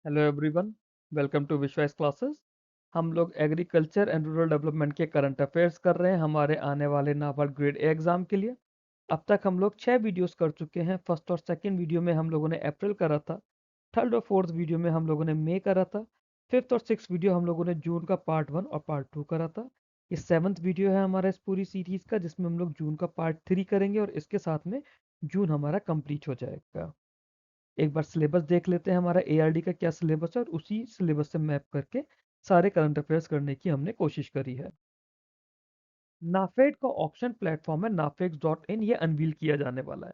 Hello everyone, welcome to विश्वास classes. हम लोग एग्रीकल्चर एंड रूरल डेवलपमेंट के करंट अफेयर्स कर रहे हैं हमारे आने वाले नाबार्ड ग्रेड ए एग्जाम के लिए। अब तक हम लोग 6 वीडियोस कर चुके हैं। फर्स्ट और सेकंड वीडियो में हम लोगों ने अप्रैल करा था, थर्ड और फोर्थ वीडियो में हम लोगों ने मई करा था, फिफ्थ और सिक्स वीडियो हम लोगों ने जून का पार्ट 1 और पार्ट 2 करा था। ये सेवन्थ वीडियो है हमारा इस पूरी सीरीज का, जिसमें हम लोग जून का पार्ट 3 करेंगे और इसके साथ में जून हमारा कंप्लीट हो जाएगा। एक बार सिलेबस देख लेते हैं हमारा एआरडी का क्या सिलेबस है, और उसी सिलेबस से मैप करके सारे करंट अफेयर्स करने की हमने कोशिश करी है। नाफेड का ऑप्शन प्लेटफॉर्म है nafex.in, ये अनवील किया जाने वाला है।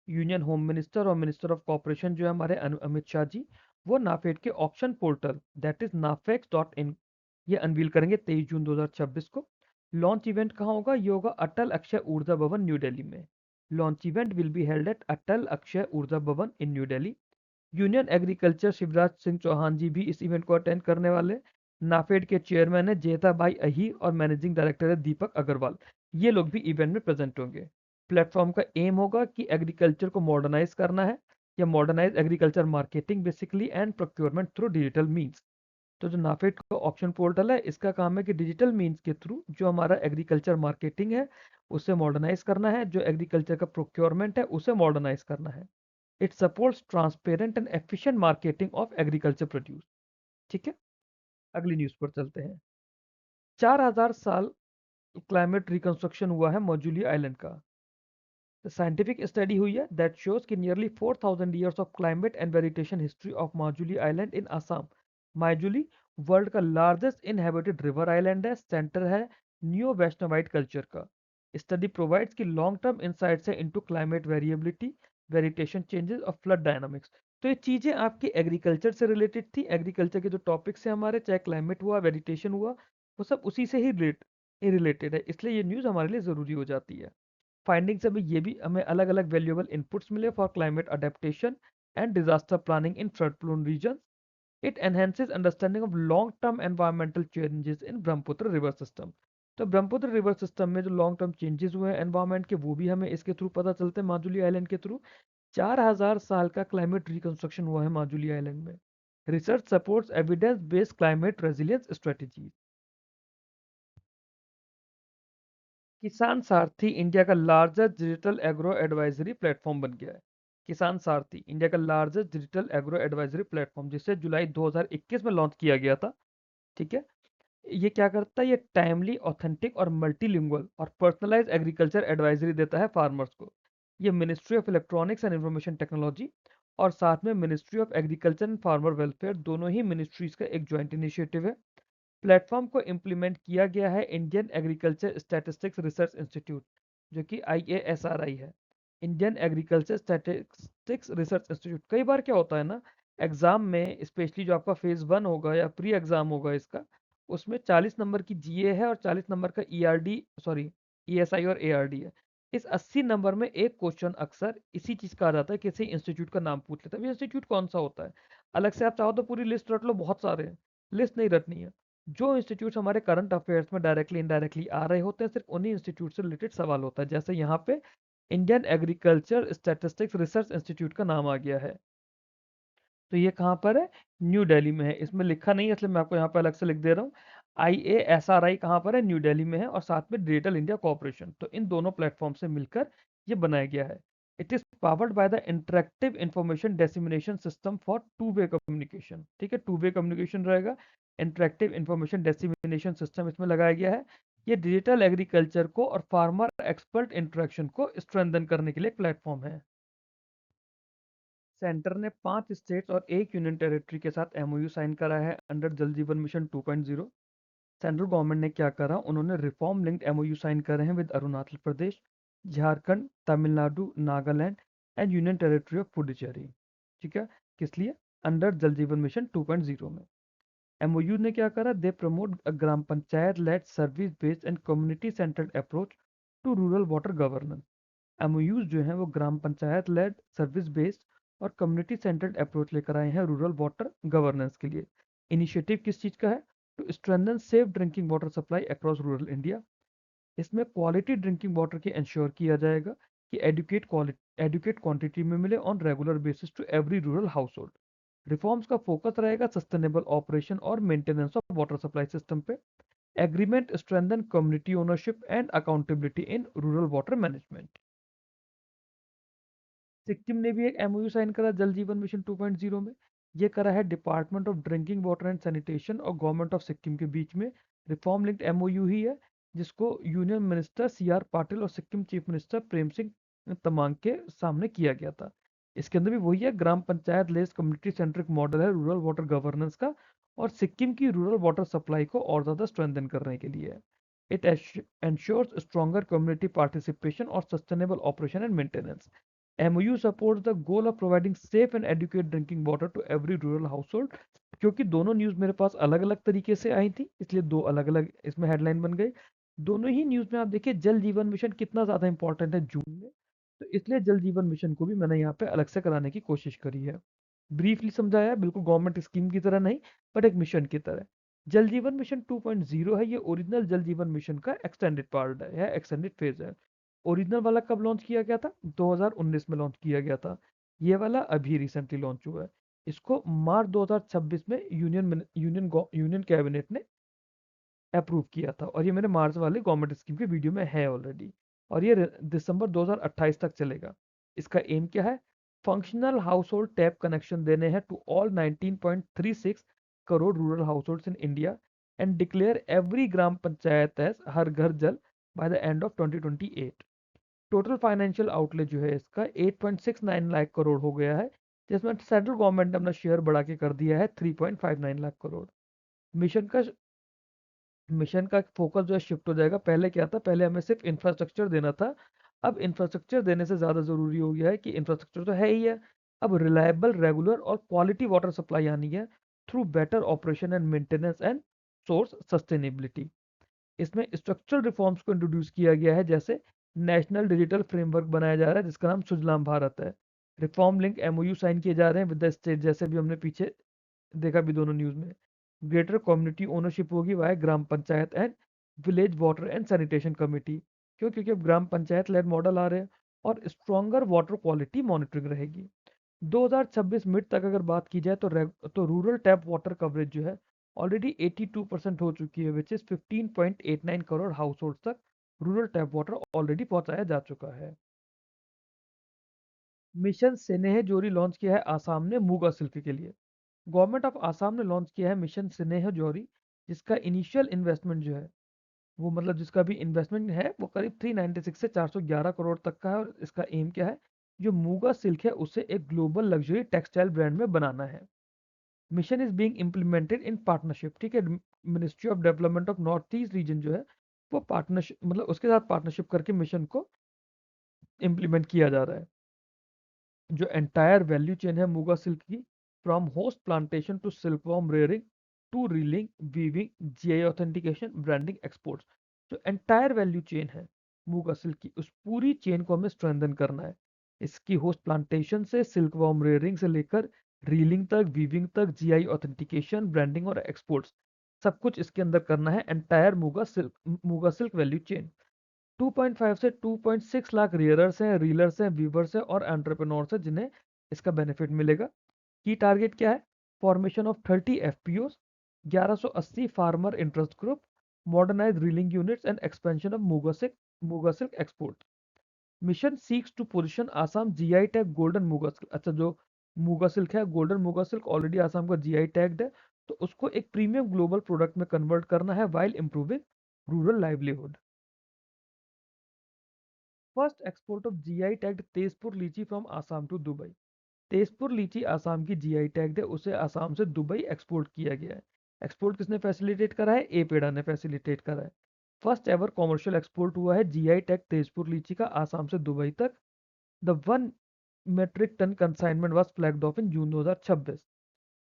यूनियन होम मिनिस्टर और मिनिस्टर ऑफ कॉर्पोरेशन जो है हमारे अमित शाह जी, वो नाफेड के option portal that is nafex.in ये अनवील करेंगे 23 जून 2026 को। लॉन्च इवेंट कहाँ होगा? ये होगा अटल अक्षय ऊर्जा भवन न्यू दिल्ली में। Launch event will be held at Atal Akshay Urja Bhavan in New Delhi. Union agriculture Shivraj Singh Chouhan ji भी इस इवेंट को अटेंड करने वाले। नाफेड के चेयरमैन है जेता भाई अही और मैनेजिंग डायरेक्टर है दीपक अग्रवाल। ये लोग भी इवेंट में प्रेजेंट होंगे। प्लेटफॉर्म का एम होगा कि एग्रीकल्चर को मॉडर्नाइज करना है, या modernise agriculture marketing basically and procurement through digital means. तो जो नाफेड का ऑप्शन पोर्टल है, इसका काम है कि डिजिटल मीन्स के थ्रू जो हमारा एग्रीकल्चर मार्केटिंग है उसे मॉडर्नाइज करना है, जो एग्रीकल्चर का प्रोक्योरमेंट है उसे मॉडर्नाइज करना है। It supports transparent and efficient marketing of agriculture produce. ठीक है, अगली न्यूज पर चलते हैं। 4000 साल क्लाइमेट रिकंस्ट्रक्शन हुआ है मौजूली आइलैंड का। साइंटिफिक स्टडी हुई है दैट शोज कि nearly 4000 years of climate and vegetation history of Majuli island in Assam. Majuli world का लार्जेस्ट इनहेबिटेड रिवर आइलैंड है, सेंटर है न्यू वैष्णवाइट कल्चर का। स्टडी प्रोवाइड्स की लॉन्ग टर्म इंसाइट्स है into climate variability, vegetation changes और flood dynamics. तो ये चीज़ें आपकी एग्रीकल्चर से रिलेटेड थी। एग्रीकल्चर के जो टॉपिक्स हैं हमारे, चाहे क्लाइमेट हुआ, वेजिटेशन हुआ, वो सब उसी से ही रिलेटेड है, इसलिए ये न्यूज़ हमारे लिए ज़रूरी हो जाती है। फाइंडिंग्स में ये भी हमें अलग अलग वैल्यूएबल इनपुट्स मिले for climate adaptation and disaster planning in flood prone region. It enhances understanding of long term environmental changes in Brahmaputra river system. तो ब्रह्मपुत्र रिवर सिस्टम में जो लॉन्ग टर्म चेंजेस हुए हैं एनवायरमेंट के, वो भी हमें इसके थ्रू पता चलते हैं माजुली आइलैंड के थ्रू। 4000 साल का क्लाइमेट रिकंस्ट्रक्शन हुआ है माजुली आइलैंड में। Research supports evidence based climate resilience strategy. किसान सारथी इंडिया का largest digital agro advisory platform बन गया है। किसान सारथी इंडिया का largest digital agro advisory platform, जिसे जुलाई 2021 में लॉन्च किया गया था। ठीक है, ये क्या करता है? ये टाइमली, ऑथेंटिक और मल्टीलिंगुअल और पर्सनलाइज एग्रीकल्चर एडवाइजरी देता है फार्मर्स को। ये ministry of electronics and information technology और साथ में ministry of agriculture and farmer welfare, दोनों ही मिनिस्ट्रीज का एक ज्वाइंट इनिशिएटिव है। प्लेटफॉर्म को इम्प्लीमेंट किया गया है Indian agriculture statistics research institute, जो कि IASRI है। Indian agriculture statistics research institute. कई बार क्या होता है ना, एग्जाम में स्पेशली जो आपका फेज 1 होगा या प्री एग्जाम होगा इसका, उसमें 40 नंबर की जीए है और 40 नंबर का ईआरडी, सॉरी, ईएसआई और एआरडी है। इस 80 नंबर में एक क्वेश्चन अक्सर इसी चीज का आ जाता है, किसी इंस्टीट्यूट का नाम पूछ लेता है। इंस्टीट्यूट कौन सा होता है? अलग से आप चाहो तो पूरी लिस्ट रट लो, बहुत सारे हैं, लिस्ट नहीं रटनी है। जो इंस्टीट्यूट्स हमारे करंट अफेयर्स में डायरेक्टली इनडायरेक्टली आ रहे होते हैं, सिर्फ उन्हीं इंस्टीट्यूट से रिलेटेड सवाल होता है। जैसे यहाँ पे Indian agriculture statistics research institute का नाम आ गया है। तो ये कहाँ पर है? न्यू दिल्ली में है। इसमें लिखा नहीं है इसलिए मैं आपको यहाँ पे अलग से लिख दे रहा हूँ। IASRI कहाँ पर है? न्यू दिल्ली में है, और साथ में डिजिटल इंडिया कॉर्पोरेशन। तो इन दोनों प्लेटफॉर्म से मिलकर ये बनाया गया है। It is powered by the interactive information dissemination system for two way communication. ठीक है, टू वे कम्युनिकेशन रहेगा। इंटरेक्टिव इंफॉर्मेशन डेसिमिनेशन सिस्टम इसमें लगाया गया है। ये डिजिटल एग्रीकल्चर को और फार्मर एक्सपर्ट इंटरेक्शन को स्ट्रेंथन करने के लिए प्लेटफॉर्म है। सेंटर ने 5 स्टेट्स और एक यूनियन टेरिटरी के साथ MOU साइन करा है अंडर जल जीवन मिशन 2.0। सेंट्रल गवर्नमेंट ने क्या करा, उन्होंने रिफॉर्म लिंक्ड MOU साइन करे हैं with Arunachal Pradesh, Jharkhand, Tamil Nadu, Nagaland and union territory of Puducherry. ठीक है, किस लिए? अंडर जल जीवन मिशन 2.0 में। MOU ने क्या करा, they promote a gram panchayat led service based and community centred approach to rural water governance. MOUs जो हैं वो gram panchayat led, service based और कम्युनिटी सेंटर्ड अप्रोच लेकर आए हैं रूरल वाटर गवर्नेंस के लिए। इनिशिएटिव किस चीज़ का है? To strengthen safe drinking water supply across rural India. इसमें क्वालिटी ड्रिंकिंग वाटर की इंश्योर किया जाएगा कि एडुकेट क्वांटिटी में मिले on regular basis to every rural household. Reforms का फोकस रहेगा सस्टेनेबल ऑपरेशन और maintenance of water supply system पे। Agreement strengthen community ownership and accountability in rural water management. Sikkim ने भी एक एमओयू साइन करा जल जीवन मिशन 2.0 में। ये करा है department of drinking water and sanitation और गवर्नमेंट ऑफ सिक्किम के बीच में। रिफॉर्म लिंक्ड एमओयू ही है, जिसको यूनियन मिनिस्टर सीआर पाटिल और सिक्किम चीफ मिनिस्टर प्रेम सिंह तमांग के सामने किया गया था। इसके अंदर भी वही है, gram panchayat less community centric model है रूरल वाटर गवर्नेंस का, और सिक्किम की रूरल वाटर सप्लाई को और ज़्यादा स्ट्रेंथन करने के लिए है। It ensures stronger community participation or sustainable operation and maintenance. MOU supports the goal of providing safe and adequate drinking water to every rural household। क्योंकि दोनों न्यूज़ मेरे पास अलग अलग तरीके से आई थी, इसलिए दो अलग अलग इसमें हेडलाइन बन गई। दोनों ही न्यूज़ में आप देखिए जल जीवन मिशन कितना ज़्यादा इंपॉर्टेंट है जून में, तो इसलिए जल जीवन मिशन को भी मैंने यहाँ पे अलग से कराने की कोशिश करी है। ब्रीफली समझाया, बिल्कुल गवर्नमेंट स्कीम की तरह नहीं, बट एक मिशन की तरह। जल जीवन मिशन 2.0 है, ये ओरिजिनल जल जीवन मिशन का एक्सटेंडेड पार्ट है, एक्सटेंडेड फेज है। ओरिजिनल वाला कब लॉन्च किया गया था? 2019 में लॉन्च किया गया था। ये वाला अभी रिसेंटली लॉन्च हुआ है। इसको मार्च 2026 में यूनियन कैबिनेट ने अप्रूव किया था, और ये मेरे मार्च वाले गवर्नमेंट स्कीम के वीडियो में है ऑलरेडी। और ये दिसंबर 2028 तक चलेगा। इसका एम क्या है? Functional household tap connection देने हैं to all 19.36 crore rural households in India and declare every gram panchayat as Har Ghar Jal by the end of 2028। Total financial outlay जो है इसका 8.69 लाख करोड़ हो गया है, जिसमें सेंट्रल गवर्नमेंट ने अपना शेयर बढ़ा के कर दिया है 3.59 लाख करोड़। मिशन का मिशन का फोकस जो है शिफ्ट हो जाएगा। पहले क्या था? पहले हमें सिर्फ इंफ्रास्ट्रक्चर देना था। अब इंफ्रास्ट्रक्चर देने से ज़्यादा ज़रूरी हो गया है कि इंफ्रास्ट्रक्चर तो है ही है, अब रिलायबल रेगुलर और क्वालिटी वाटर सप्लाई आनी है through better operation and maintenance and source sustainability. इसमें स्ट्रक्चरल रिफॉर्म्स को इंट्रोड्यूस किया गया है, जैसे नेशनल डिजिटल फ्रेमवर्क बनाया जा रहा है जिसका नाम सुजलाम भारत है। रिफॉर्म लिंक एमओयू साइन किए जा रहे हैं विद द स्टेट, जैसे भी हमने पीछे देखा भी दोनों न्यूज़ में। ग्रेटर कम्युनिटी ओनरशिप होगी via gram panchayat and village water and sanitation committee. क्यों? क्योंकि अब ग्राम पंचायत लेड मॉडल आ रहे हैं, और स्ट्रॉन्गर वाटर क्वालिटी मॉनिटरिंग रहेगी। 2026 मिड तक अगर बात की जाए तो रूरल टैप वाटर कवरेज जो है ऑलरेडी 82% हो चुकी है, which is 15.89 crore house hold तक रूरल टैप वाटर ऑलरेडी पहुंचाया जा चुका है। मिशन स्नेह जोरी लॉन्च किया है आसाम ने मूगा सिल्क के लिए। गवर्नमेंट ऑफ आसाम ने लॉन्च किया है मिशन स्नेह जोरी, जिसका इनिशियल इन्वेस्टमेंट जो है वो, मतलब जिसका भी इन्वेस्टमेंट है वो करीब 396 से 411 करोड़ तक का है। और इसका एम क्या है? जो मूगा सिल्क है उसे एक ग्लोबल लग्जरी टेक्सटाइल ब्रांड में बनाना है। Mission is being implemented in partnership, ठीक है। Ministry of development of north east region जो है वो पार्टनरशिप, मतलब उसके साथ पार्टनरशिप करके मिशन को इम्प्लीमेंट किया जा रहा है। जो एंटायर वैल्यू चेन है मूगा सिल्क की, from host plantation to silkworm rearing to reeling, weaving, GI authentication, branding, exports, जो एंटायर वैल्यू चेन है मूगा सिल्क की, उस पूरी चेन को हमें स्ट्रेंथन करना है। इसकी होस्ट प्लांटेशन से सिल्कवॉर्म रेयरिंग से लेकर रीलिंग तक, वीविंग तक, जीआई ऑथेंटिकेशन, ब्रांडिंग और एक्सपोर्ट्स, सब कुछ इसके अंदर करना है। Entire Muga silk value chain. 2.5 से 2.6 लाख रियरर्स हैं, रीलर्स हैं, वीवर्स हैं और एंटरप्रेन्योर्स हैं जिन्हें इसका बेनिफिट मिलेगा। की टारगेट क्या है? Formation of 30 FPOs, 1180 farmer interest group, modernise reeling units and expansion of muga silk export. Mission seeks to position Assam GI tag golden muga silk. अच्छा, जो मूगा सिल्क है, golden muga silk already Assam का जीआई टैग्ड है, तो उसको एक प्रीमियम ग्लोबल प्रोडक्ट में convert करना है while improving rural livelihood. First export of GI tagged Tezpur litchi from Assam to Dubai. Tezpur लीची आसाम की जीआई टैग्ड है, उसे आसाम से दुबई एक्सपोर्ट किया गया है। एक्सपोर्ट किसने फैसिलिटेट करा है? ए पेड़ा ने फैसिलिटेट करा है। फर्स्ट एवर कॉमर्शियल एक्सपोर्ट हुआ है जीआई टैग तेजपुर लीची का आसाम से दुबई तक। The 1 metric ton consignment was flagged off in June 2026।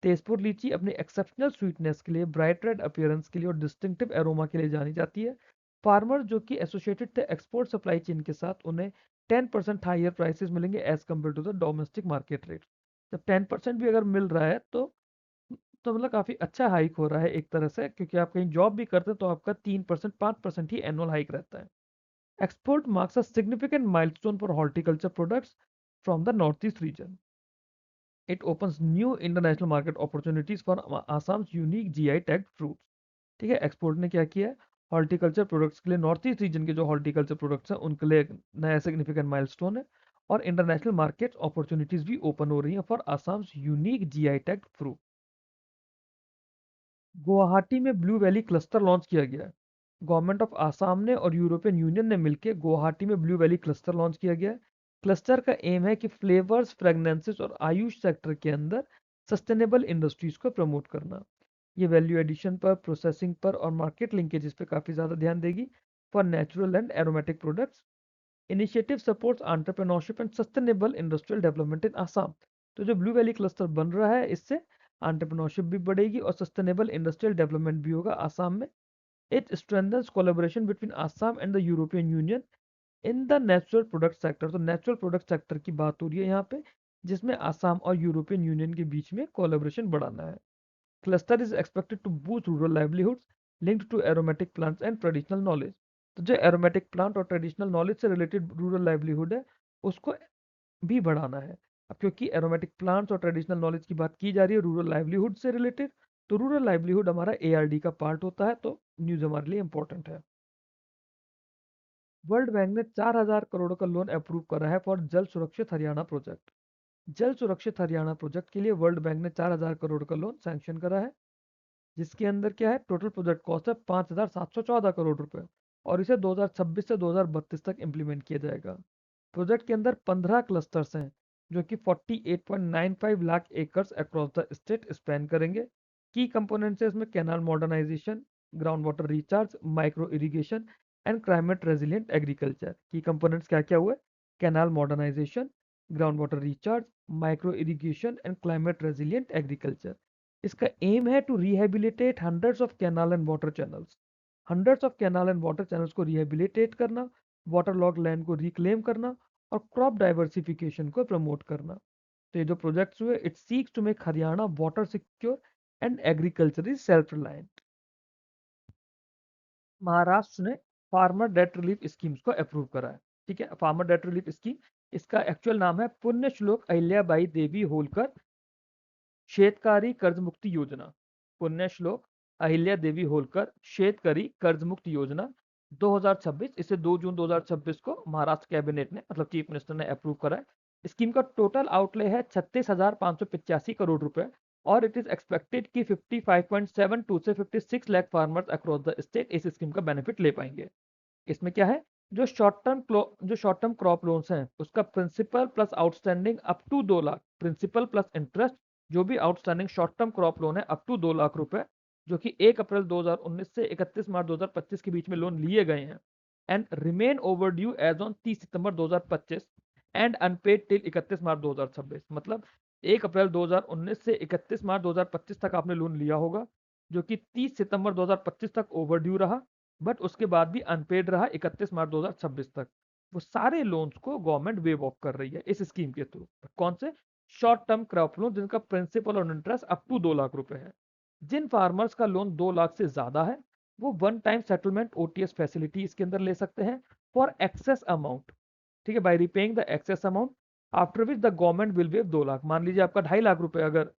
Tezpur litchi अपनी एक्सेप्शनल स्वीटनेस के लिए, ब्राइट रेड अपीयरेंस के लिए और डिस्टिंक्टिव एरोमा के लिए जानी जाती है। फार्मर जो कि एसोसिएटेड थे एक्सपोर्ट सप्लाई चेन के साथ, उन्हें 10% हाइयर प्राइसेस मिलेंगे as compare to the domestic market rate. जब 10% भी अगर मिल रहा है तो मतलब काफ़ी अच्छा हाइक हो रहा है एक तरह से, क्योंकि आप कहीं जॉब भी करते हैं तो आपका 3% 5% ही एनुअल हाइक रहता है। Export marks a significant milestone for horticulture products from the north east region. It opens new international market opportunities for Assam's unique GI tagged fruits. ठीक है, एक्सपोर्ट ने क्या किया है, हॉर्टिकल्चर प्रोडक्ट्स के लिए नॉर्थ ईस्ट रीजन के जो हॉर्टिकल्चर प्रोडक्ट्स हैं उनके लिए एक नया सिग्निफिकेंट माइलस्टोन है, और इंटरनेशनल मार्केट अपॉर्चुनिटीज भी ओपन हो रही हैं for Assam's unique GI tag fruit. Guwahati में ब्लू वैली क्लस्टर लॉन्च किया गया है। गवर्नमेंट ऑफ आसाम ने और यूरोपियन यूनियन ने मिलकर गुवाहाटी में ब्लू वैली क्लस्टर लॉन्च किया गया है। क्लस्टर का एम है कि फ्लेवर्स, फ्रेगनेंसेस और आयुष सेक्टर के अंदर सस्टेनेबल इंडस्ट्रीज को प्रमोट करना। ये वैल्यू एडिशन पर, प्रोसेसिंग पर और मार्केट लिंकेजेस पे काफ़ी ज़्यादा ध्यान देगी for natural and aromatic products. Initiative supports entrepreneurship and sustainable industrial development in Assam. तो जो ब्लू वैली क्लस्टर बन रहा है, इससे एंटरप्रेन्योरशिप भी बढ़ेगी और सस्टेनेबल इंडस्ट्रियल डेवलपमेंट भी होगा आसाम में। It strengthens collaboration between Assam and the European union in the natural product sector. तो नेचुरल प्रोडक्ट सेक्टर की बात हो रही है यहाँ पे, जिसमें आसाम और यूरोपियन यूनियन के बीच में कोलैबोरेशन बढ़ाना है। Cluster is expected to boost rural livelihoods linked to aromatic plants and traditional knowledge. तो जो एरोमेटिक प्लांट और ट्रेडिशनल नॉलेज से रिलेटेड रूरल लाइवलीहुड है, उसको भी बढ़ाना है। अब क्योंकि एरोमेटिक प्लांट्स और ट्रेडिशनल नॉलेज की बात की जा रही है रूरल लाइवलीहुड से रिलेटेड, तो रूरल लाइवलीहुड हमारा एआरडी का पार्ट होता है, तो न्यूज़ हमारे लिए इंपॉर्टेंट है। वर्ल्ड बैंक ने 4,000 करोड़ का लोन अप्रूव करा है फॉर जल सुरक्षित हरियाणा प्रोजेक्ट। जल सुरक्षित हरियाणा प्रोजेक्ट के लिए वर्ल्ड बैंक ने 4,000 करोड़ का लोन सैंक्शन करा है, जिसके अंदर क्या है, टोटल प्रोजेक्ट कॉस्ट है 5,714 करोड़ रुपए, और इसे 2026 से 2032 तक इम्प्लीमेंट किया जाएगा। प्रोजेक्ट के अंदर 15 क्लस्टर्स हैं, जो कि 48.95 lakh acres across the state span करेंगे। की कंपोनेंट्स है इसमें canal modernisation, ground water recharge, micro irrigation and climate resilient agriculture. की कंपोनेंट्स क्या क्या हुए, canal modernisation, ground water recharge, micro irrigation and climate resilient agriculture. इसका एम है to rehabilitate hundreds of canal and water channels. Hundreds of canal and water channels को rehabilitate करना, water log land को reclaim करना और crop diversification को promote करना। तो ये जो प्रोजेक्ट्स हुए, it seeks to make Haryana water secure and agriculturally self reliant. Maharashtra ने फार्मर डेट रिलीफ स्कीम्स को अप्रूव करा है। ठीक है, फार्मर डेट रिलीफ स्कीम, इसका एक्चुअल नाम है पुण्य श्लोक अहिल्याबाई देवी होलकर शेतकारी कर्ज मुक्ति योजना। पुण्य श्लोक अहिल्या देवी होलकर शेतकारी कर्ज मुक्ति योजना 2026, इसे 2 जून 2026 को महाराष्ट्र कैबिनेट ने, मतलब चीफ मिनिस्टर ने अप्रूव करा है। स्कीम का टोटल आउटले है 36,585 करोड़ रुपए, और इट इज एक्सपेक्टेड कि 55.72 से 56 lakh farmers across the state इस स्कीम का बेनिफिट ले पाएंगे। इसमें क्या है, जो शॉर्ट टर्म क्रॉप लोन्स हैं, उसका principal plus outstanding up to 2 lakh, principal plus interest, जो भी outstanding short term crop loan है अप टू 2 लाख रुपए, जो कि 1 अप्रैल 2019 से 31 मार्च 2025 के बीच में लोन लिए गए हैं, and remain overdue as on 30 सितंबर 2025 एंड अनपेड टिल 31 मार्च 2026। मतलब 1 अप्रैल 2019 से 31 मार्च 2025 तक आपने लोन लिया होगा, जो कि 30 सितंबर 2025 तक ओवर ड्यू रहा, बट उसके बाद भी अनपेड रहा 31 मार्च 2026 तक। वो सारे लोन्स को गवर्नमेंट वेव ऑफ कर रही है इस स्कीम के थ्रू। कौन से, शॉर्ट टर्म क्रॉप लोन जिनका प्रिंसिपल और इंटरेस्ट अप टू 2 लाख रुपए है। जिन फार्मर्स का लोन 2 लाख से ज्यादा है, वो one time settlement OTS facility इसके अंदर ले सकते हैं फॉर एक्सेस अमाउंट। ठीक है, by repaying the excess amount after which the government will waive 2 lakh. मान लीजिए आपका 2.5 लाख रुपए अगर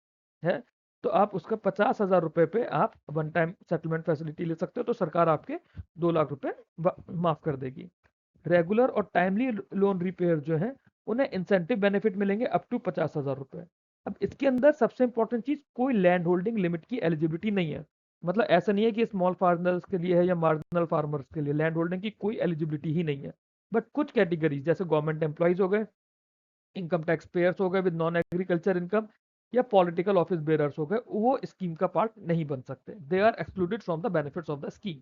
है, तो आप उसका 50,000 रुपए पे आप वन टाइम सेटलमेंट फैसिलिटी ले सकते हो, तो सरकार आपके 2 लाख रुपए माफ कर देगी। रेगुलर और टाइमली लोन रिपेयर जो है, उन्हें इंसेंटिव बेनिफिट मिलेंगे अप टू 50,000 रुपए। अब इसके अंदर सबसे इंपॉर्टेंट चीज, कोई लैंड होल्डिंग लिमिट की एलिजिबिलिटी नहीं है। मतलब ऐसा नहीं है कि स्मॉल फार्मर्स के लिए है या मार्जिनल फार्मर्स के लिए, लैंड होल्डिंग की कोई एलिजिबिलिटी ही नहीं है। बट कुछ कैटेगरीज जैसे गवर्नमेंट एम्प्लॉइज हो गए, इनकम टैक्स पेयर्स हो गए विद नॉन एग्रीकल्चर इनकम, या पॉलिटिकल ऑफिस बेरर्स हो गए, वो स्कीम का पार्ट नहीं बन सकते। They are excluded from the benefits of the scheme.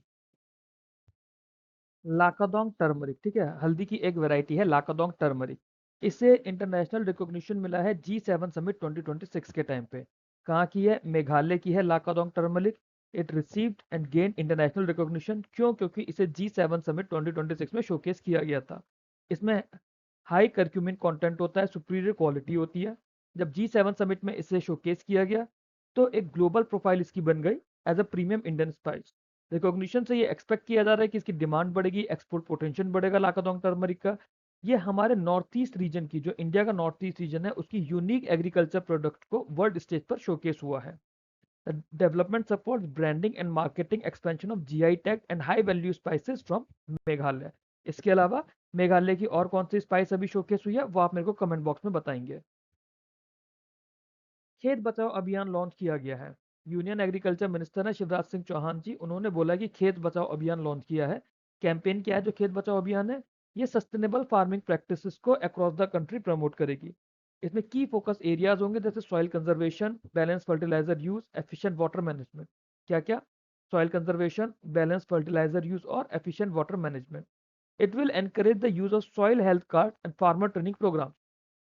Lakadong turmeric, ठीक है, हल्दी की एक वैरायटी है लाकाडोंग टर्मरिक। इसे इंटरनेशनल रिकॉग्निशन मिला है G7 समिट 2026 के टाइम पे। कहाँ की है, मेघालय की है Lakadong turmeric. It received and gain international recognition, क्यों, क्योंकि इसे G7 समिट 2026 में शोकेस किया गया था। इसमें हाई करक्यूमिन कंटेंट होता है, सुपीरियर क्वालिटी होती है। जब G7 समिट में इसे शोकेस किया गया, तो एक ग्लोबल प्रोफाइल इसकी बन गई as a premium Indian spice. Recognition से ये एक्सपेक्ट किया जा रहा है कि इसकी डिमांड बढ़ेगी, एक्सपोर्ट पोटेंशियल बढ़ेगा लाकाडोंग टर्मरिक का, ये हमारे नॉर्थ ईस्ट रीजन की, जो इंडिया का नॉर्थ ईस्ट रीजन है, उसकी यूनिक एग्रीकल्चर प्रोडक्ट को वर्ल्ड स्टेज पर शोकेस हुआ है। The development supports branding and marketing expansion of GI tag and high value spices from Meghalaya. इसके अलावा मेघालय की और कौन सी स्पाइस अभी शोकेस हुई है, वो आप मेरे को कमेंट बॉक्स में बताएंगे। खेत बचाओ अभियान लॉन्च किया गया है। यूनियन एग्रीकल्चर मिनिस्टर है शिवराज सिंह चौहान जी, उन्होंने बोला कि खेत बचाओ अभियान लॉन्च किया है। कैंपेन क्या है जो खेत बचाओ अभियान है? ये सस्टेनेबल फार्मिंग प्रैक्टिसेस को अक्रॉस द कंट्री प्रमोट करेगी। इसमें की फोकस एरियाज होंगे जैसे soil conservation, balance fertiliser use, efficient water management. क्या क्या? Soil conservation, balance fertiliser use और efficient water management. It will encourage the use of soil health card and farmer training programme.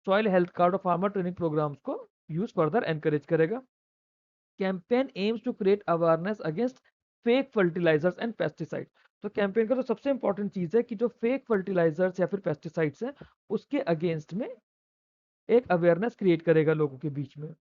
Soil health card और farmer training programmes को use further encourage करेगा। Campaign aims to create awareness against fake fertilisers and pesticide. तो campaign का तो सबसे important चीज है कि जो फेक फर्टिलाइजर्स या फिर पेस्टिसाइड्स हैं उसके अगेंस्ट में एक अवेयरनेस क्रिएट करेगा लोगों के बीच में।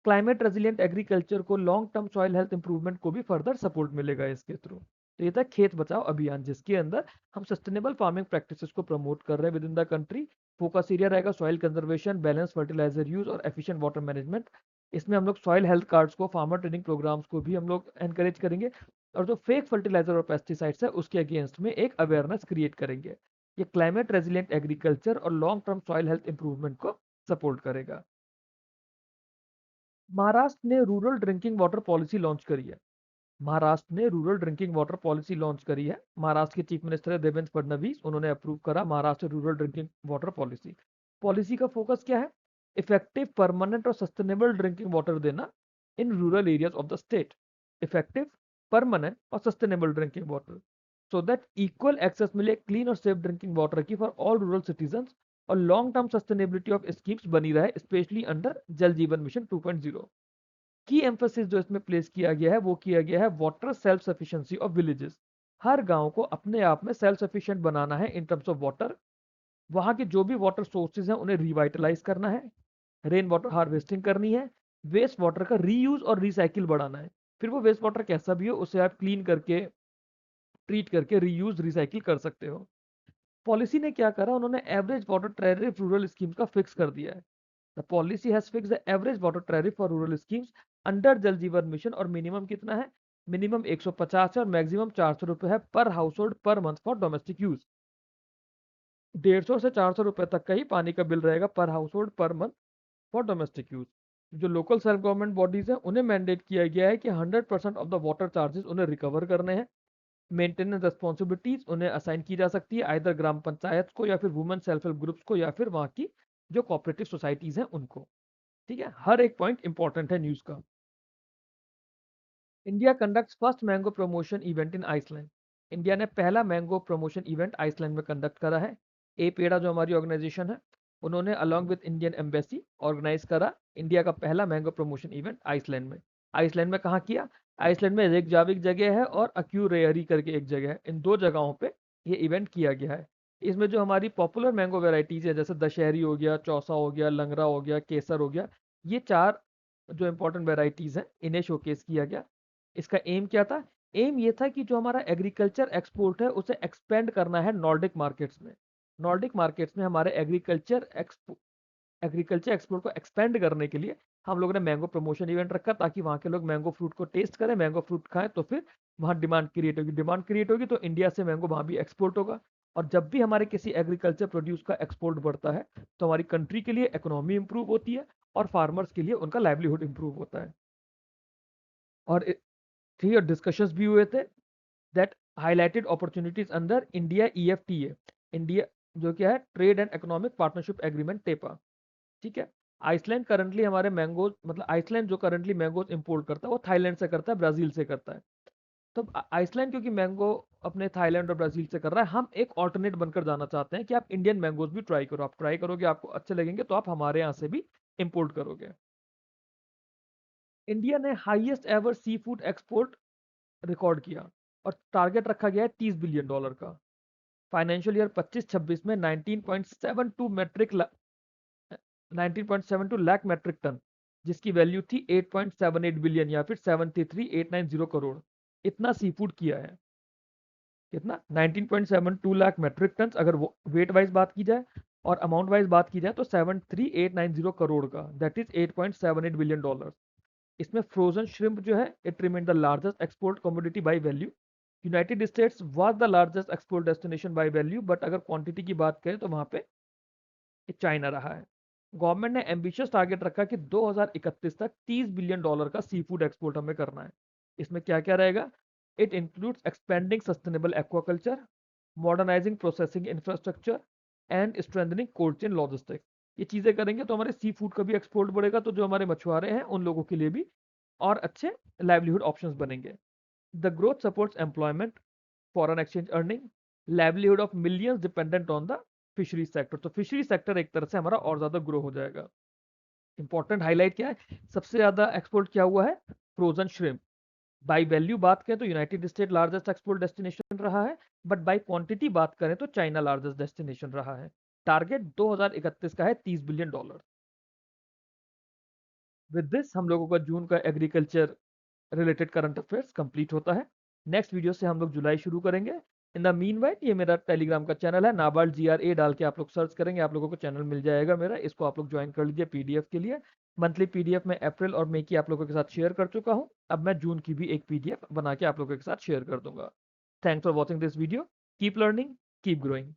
क्लाइमेट रेजिलिएंट एग्रीकल्चर को long term soil health improvement को भी फर्दर सपोर्ट मिलेगा इसके थ्रू। तो ये था खेत बचाओ अभियान, जिसके अंदर हम सस्टेनेबल फार्मिंग प्रैक्टिसेस को प्रमोट कर रहे हैं within the country. Focus area रहेगा soil conservation, balance fertiliser use और एफिशिएंट वाटर मैनेजमेंट। इसमें हम लोग सॉइल हेल्थ कार्ड्स को, फार्मर ट्रेनिंग प्रोग्राम्स को भी हम लोग एनकरेज करेंगे, और जो फेक फर्टिलाइजर और पेस्टिसाइड्स है उसके अगेंस्ट में एक अवेयरनेस क्रिएट करेंगे। ये क्लाइमेट रेजिलिएंट एग्रीकल्चर और long term soil health improvement को सपोर्ट करेगा। महाराष्ट्र ने rural drinking water policy launch करी है। महाराष्ट्र ने rural drinking water policy launch करी है। महाराष्ट्र के चीफ मिनिस्टर है देवेंद्र फडणवीस, उन्होंने अप्रूव करा Maharashtra rural drinking water policy. Policy का फोकस क्या है? इफेक्टिव, परमानेंट और सस्टेनेबल ड्रिंकिंग वाटर देना in rural areas of the state. Effective, permanent और sustainable drinking water, so that equal access मिले क्लीन और सेफ ड्रिंकिंग वाटर की फॉर ऑल रूरल सिटीजन, और long term sustainability of schemes बनी रहे, specially under जल जीवन मिशन 2.0। की एम्फोसिस जो इसमें प्लेस किया गया है वो किया गया है water self sufficiency of villages. हर गांव को अपने आप में सेल्फ सफिशिएंट बनाना है इन टर्म्स ऑफ वाटर। वहां के जो भी वाटर सोर्सेज हैं उन्हें रिवाइटलाइज करना है, रेन वाटर हार्वेस्टिंग करनी है, वेस्ट वाटर का रीयूज और रिसाइकिल बढ़ाना है। फिर वो वेस्ट वाटर कैसा भी हो उसे आप क्लीन करके, ट्रीट करके रीयूज रिसाइकिल कर सकते हो। पॉलिसी ने क्या करा, उन्होंने average water tariff rural schemes का फिक्स कर दिया है। The policy has fix the average water tariff for rural schemes under जल जीवन मिशन, और मिनिमम कितना है? मिनिमम 150 है और मैक्सिमम 400 रुपए है पर house hold per month for domestic use. 150 से 400 रुपए तक का ही पानी का बिल रहेगा पर house hold per month for domestic use. जो लोकल सेल्फ गवर्नमेंट बॉडीज हैं उन्हें मैंडेट किया गया है कि 100% ऑफ द वाटर चार्जेस उन्हें रिकवर करने हैं। मेंटेनेंस रिस्पॉन्सिबिलिटीज उन्हें असाइन की जा सकती है आइदर ग्राम पंचायत को या फिर वुमेन सेल्फ हेल्प ग्रुप्स को या फिर वहां की जो कोऑपरेटिव सोसाइटीज हैं उनको। ठीक है, हर एक पॉइंट इंपॉर्टेंट है न्यूज का। India conducts first mango promotion event in Iceland. India ने पहला मैंगो प्रमोशन इवेंट आइसलैंड में कंडक्ट करा है। ए पेड़ा जो हमारी ऑर्गेनाइजेशन है, उन्होंने along with Indian embassy organise करा इंडिया का पहला मैंगो प्रमोशन इवेंट आइसलैंड में। आइसलैंड में कहाँ किया? आइसलैंड में रेकजाविक जगह है और अक्यूरेयरी करके एक जगह है, इन दो जगहों पे ये इवेंट किया गया है। इसमें जो हमारी पॉपुलर मैंगो वेराइटीज है जैसे दशहरी हो गया, चौसा हो गया, लंगड़ा हो गया, केसर हो गया, ये चार जो इंपॉर्टेंट वेराइटीज हैं इन्हें शोकेस किया गया। इसका एम क्या था? एम ये था कि जो हमारा एग्रीकल्चर एक्सपोर्ट है उसे एक्सपेंड करना है नॉर्डिक मार्केट्स में। नॉर्डिक मार्केट्स में हमारे एग्रीकल्चर एक्सपोर्ट को एक्सपेंड करने के लिए हम लोगों ने मैंगो प्रमोशन इवेंट रखा, ताकि वहाँ के लोग मैंगो फ्रूट को टेस्ट करें, मैंगो फ्रूट खाएं, तो फिर वहाँ डिमांड क्रिएट होगी। डिमांड क्रिएट होगी तो इंडिया से मैंगो वहाँ भी एक्सपोर्ट होगा, और जब भी हमारे किसी एग्रीकल्चर प्रोड्यूस का एक्सपोर्ट बढ़ता है तो हमारी कंट्री के लिए इकोनॉमी इंप्रूव होती है और फार्मर्स के लिए उनका लाइवलीहुड इंप्रूव होता है। और थ्री और डिस्कशंस भी हुए थे दैट हाईलाइटेड अपॉर्चुनिटीज अंदर इंडिया ईएफटीए, इंडिया जो क्या है trade and economic partnership agreement TEPA. ठीक है, आइसलैंड करंटली हमारे मैंगोज, मतलब आइसलैंड जो करंटली मैंगोज इंपोर्ट करता है वो थाईलैंड से करता है, ब्राजील से करता है। तो आइसलैंड क्योंकि मैंगो अपने थाईलैंड और ब्राजील से कर रहा है, हम एक ऑल्टरनेट बनकर जाना चाहते हैं कि आप इंडियन मैंगोज भी ट्राई करो। आप ट्राई करोगे, आपको अच्छे लगेंगे तो आप हमारे यहाँ से भी इंपोर्ट करोगे। इंडिया ने highest ever sea food export record किया और टारगेट रखा गया है $30 बिलियन का। फाइनेंशियल ईयर 25-26 में 19.72 लाख मैट्रिक टन, जिसकी वैल्यू थी 8.78 बिलियन या फिर 73,890 करोड़, इतना सी फूड किया है। कितना 19.72 लाख मेट्रिक टन अगर वेट वाइज बात की जाए, और अमाउंट वाइज बात की जाए तो 73890 करोड़ का, दैट इज 8.78 बिलियन डॉलर। इसमें फ्रोजन श्रिम्प जो है it remain the largest export commodity by value. United states was the largest export destination by value, but अगर क्वांटिटी की बात करें तो वहां पे चाइना रहा है। गवर्नमेंट ने एम्बिशियस टारगेट रखा कि 2031 तक 30 बिलियन डॉलर का सी फूड एक्सपोर्ट हमें करना है। इसमें क्या क्या रहेगा? It includes expanding sustainable aquaculture, modernising processing infrastructure and strengthening cold chain logistics. ये चीजें करेंगे तो हमारे सी फूड का भी एक्सपोर्ट बढ़ेगा, तो जो हमारे मछुआरे हैं उन लोगों के लिए भी और अच्छे लाइवलीहुड ऑप्शंस बनेंगे। The growth supports employment, foreign exchange earning, livelihood of millions dependent on the fishery sector. तो फिशरी सेक्टर एक तरह से हमारा और ज्यादा ग्रो हो जाएगा। इंपॉर्टेंट हाईलाइट क्या है? सबसे ज्यादा एक्सपोर्ट क्या हुआ है? Frozen shrimp. बाई वैल्यू बात करें तो United state largest export destination रहा है, बट बाई क्वांटिटी बात करें तो चाइना लार्जेस्ट डेस्टिनेशन रहा है। टारगेट 2031 का है 30 बिलियन डॉलर। विद दिस हम लोगों का जून का agriculture related current affairs complete होता है। नेक्स्ट वीडियो से हम लोग जुलाई शुरू करेंगे। इन द मीन वाइल ये मेरा टेलीग्राम का चैनल है, नाबार्ड GRA डाल के आप लोग सर्च करेंगे, आप लोगों को चैनल मिल जाएगा मेरा, इसको आप लोग ज्वाइन कर लीजिए पीडीएफ के लिए। मंथली पीडीएफ में अप्रैल और मई की आप लोगों के साथ शेयर कर चुका हूँ, अब मैं जून की भी एक पीडीएफ बना के आप लोगों के साथ शेयर कर दूंगा। Thanks for watching this video. Keep learning, keep growing.